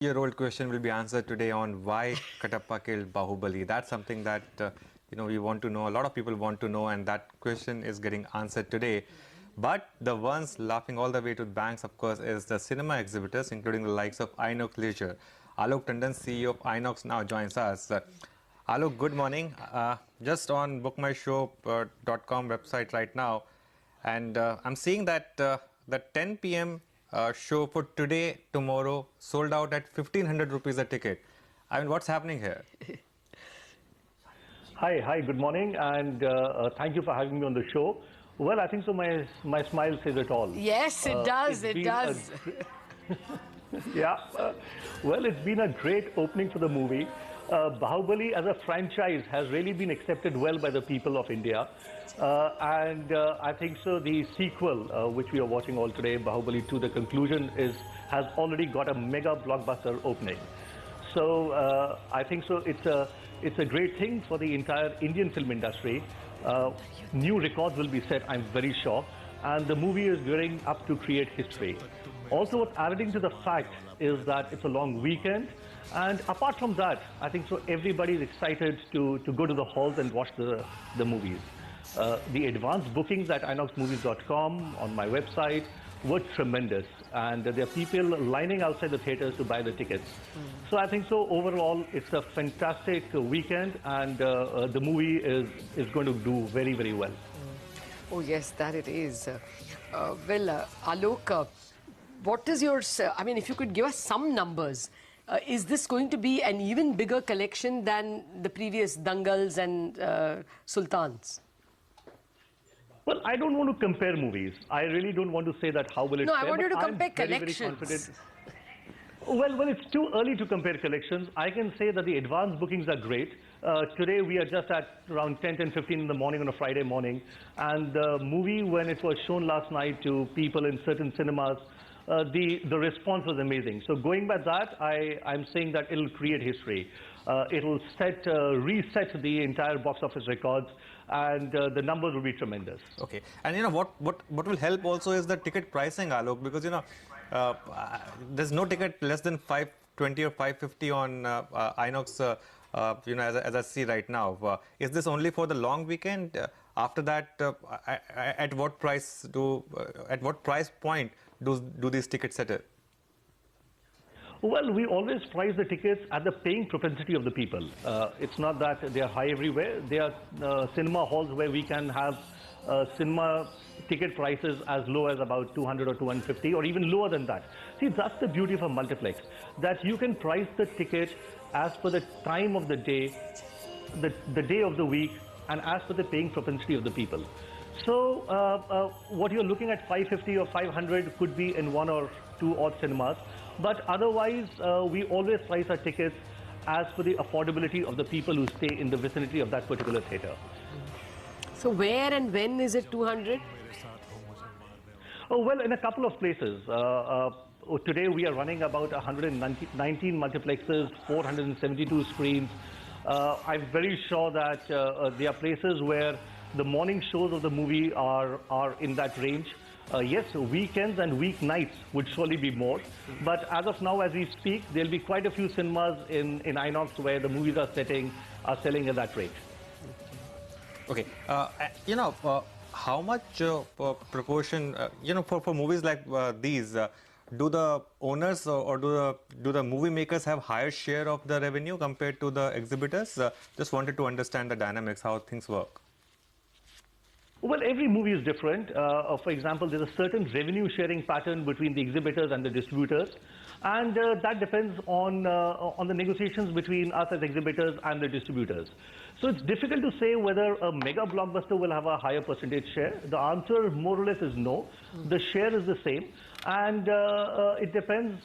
Year-old question will be answered today on why Katappa killed Bahubali. That's something that we want to know. A lot of people want to know, and that question is getting answered today. But the ones laughing all the way to the banks, of course, is the cinema exhibitors, including the likes of Inox Leisure. Alok Tandon, CEO of Inox, now joins us. Alok, good morning. Just on bookmyshow.com website right now, and I'm seeing that the 10 p.m. Show for today, tomorrow, sold out at 1,500 rupees a ticket. I mean, what's happening here? Hi, good morning, and thank you for having me on the show. Well, I think so. My smile says it all. Yes, it does. It does. Yeah. Well, it's been a great opening for the movie. Bahubali as a franchise has really been accepted well by the people of India. And I think so the sequel, which we are watching all today, Bahubali 2, the conclusion has already got a mega blockbuster opening. So I think so it's a great thing for the entire Indian film industry. New records will be set, I'm very sure. And the movie is gearing up to create history. Also, what's adding to the fact is that it's a long weekend. And apart from that, I think so everybody is excited to go to the halls and watch the movies. The advanced bookings at inoxmovies.com on my website were tremendous, and there are people lining outside the theaters to buy the tickets. So I think so overall it's a fantastic weekend, and the movie is going to do very, very well. Oh yes, that it is. Alok, what is your, I mean, if you could give us some numbers, is this going to be an even bigger collection than the previous Dangals and Sultans? Well, I don't want to compare movies. I really don't want to say that how will it fare. No, I want you to compare very, collections. Very confident. Well, it's too early to compare collections. I can say that the advance bookings are great. Today we are just at around 10:15 in the morning on a Friday morning. And the movie, when it was shown last night to people in certain cinemas, the response was amazing. So going by that, I'm saying that it'll create history. It'll reset the entire box office records, and the numbers will be tremendous. Okay, and what will help also is the ticket pricing, Alok, because there's no ticket less than 520 or 550 on Inox. As I see right now, is this only for the long weekend? After that, at what price point do these tickets settle? Well, we always price the tickets at the paying propensity of the people. It's not that they are high everywhere. There are cinema halls where we can have cinema ticket prices as low as about 200 or 250 or even lower than that. See, that's the beauty of a multiplex, that you can price the ticket as per the time of the day, the day of the week, and as per the paying propensity of the people. So what you're looking at 550 or 500 could be in one or two odd cinemas. But otherwise, we always price our tickets as per the affordability of the people who stay in the vicinity of that particular theater. So where and when is it 200? Oh, well, in a couple of places. Today we are running about 119 multiplexes, 472 screens. I'm very sure that there are places where the morning shows of the movie are in that range. Yes, weekends and weeknights would surely be more. But as of now, as we speak, there'll be quite a few cinemas in Inox where the movies are selling at that rate. Okay, how much proportion, for movies like these, do the owners or do the movie makers have higher share of the revenue compared to the exhibitors? Just wanted to understand the dynamics, how things work. Well, every movie is different. For example, there's a certain revenue sharing pattern between the exhibitors and the distributors. And that depends on the negotiations between us as exhibitors and the distributors. So it's difficult to say whether a mega blockbuster will have a higher percentage share. The answer more or less is no. The share is the same. And it depends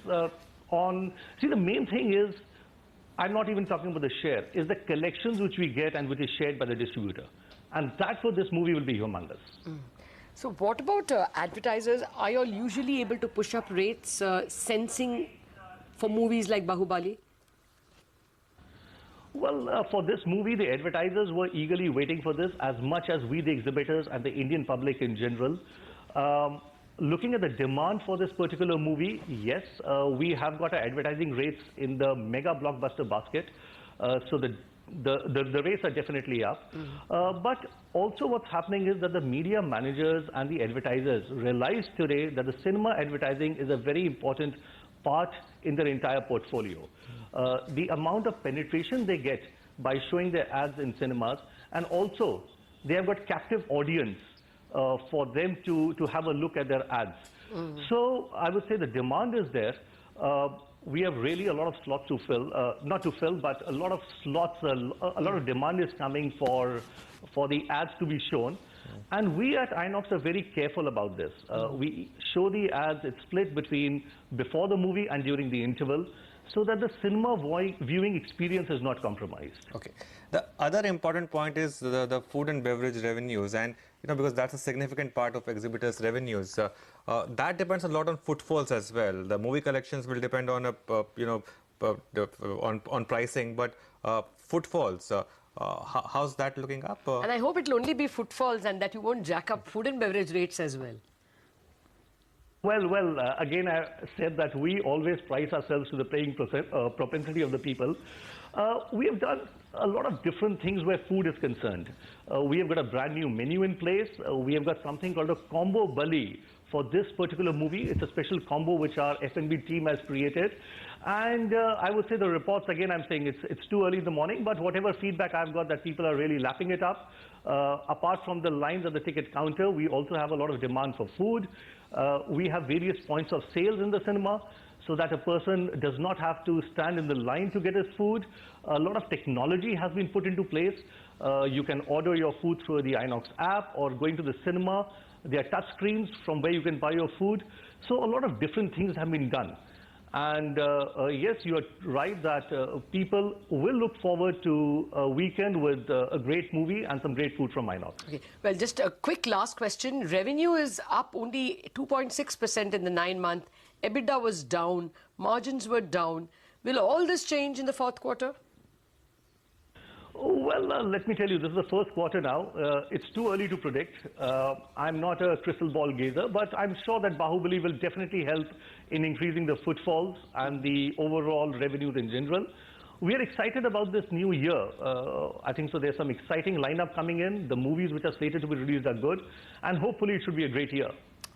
on... See, the main thing is, I'm not even talking about the share, is the collections which we get and which is shared by the distributor. And that's what this movie will be humongous. So what about advertisers? Are you all usually able to push up rates, sensing for movies like Bahubali? Well, for this movie, the advertisers were eagerly waiting for this as much as we, the exhibitors, and the Indian public in general. looking at the demand for this particular movie, yes, we have got our advertising rates in the mega blockbuster basket. So the rates are definitely up. But also what's happening is that the media managers and the advertisers realize today that the cinema advertising is a very important part in their entire portfolio. The amount of penetration they get by showing their ads in cinemas, and also they have got captive audience for them to have a look at their ads. So I would say the demand is there. We have really a lot of slots to fill, not to fill, but a lot of slots, a lot of demand is coming for the ads to be shown. And we at Inox are very careful about this. We show the ads, it's split between before the movie and during the interval, so that the cinema viewing experience is not compromised. Okay. The other important point is the food and beverage revenues, and because that's a significant part of exhibitors' revenues. That depends a lot on footfalls as well. The movie collections will depend on on pricing, but footfalls. How's that looking up? And I hope it'll only be footfalls and that you won't jack up food and beverage rates as well. Well, again, I said that we always price ourselves to the paying propensity of the people. We have done a lot of different things where food is concerned. We have got a brand new menu in place. We have got something called a combo bully for this particular movie. It's a special combo which our F&B team has created. And I would say the reports, again, I'm saying it's too early in the morning, but whatever feedback I've got that people are really lapping it up. Apart from the lines at the ticket counter, we also have a lot of demand for food. We have various points of sales in the cinema so that a person does not have to stand in the line to get his food. A lot of technology has been put into place. You can order your food through the Inox app or going to the cinema. There are touch screens from where you can buy your food. So a lot of different things have been done. And yes, you are right that people will look forward to a weekend with a great movie and some great food from Inox. Okay. Well, just a quick last question. Revenue is up only 2.6% in the 9-month. EBITDA was down. Margins were down. Will all this change in the fourth quarter? Well, let me tell you, this is the first quarter now. It's too early to predict. I'm not a crystal ball gazer, but I'm sure that Bahubali will definitely help in increasing the footfalls and the overall revenues in general. We are excited about this new year. I think so there's some exciting lineup coming in. The movies which are slated to be released are good, and hopefully it should be a great year.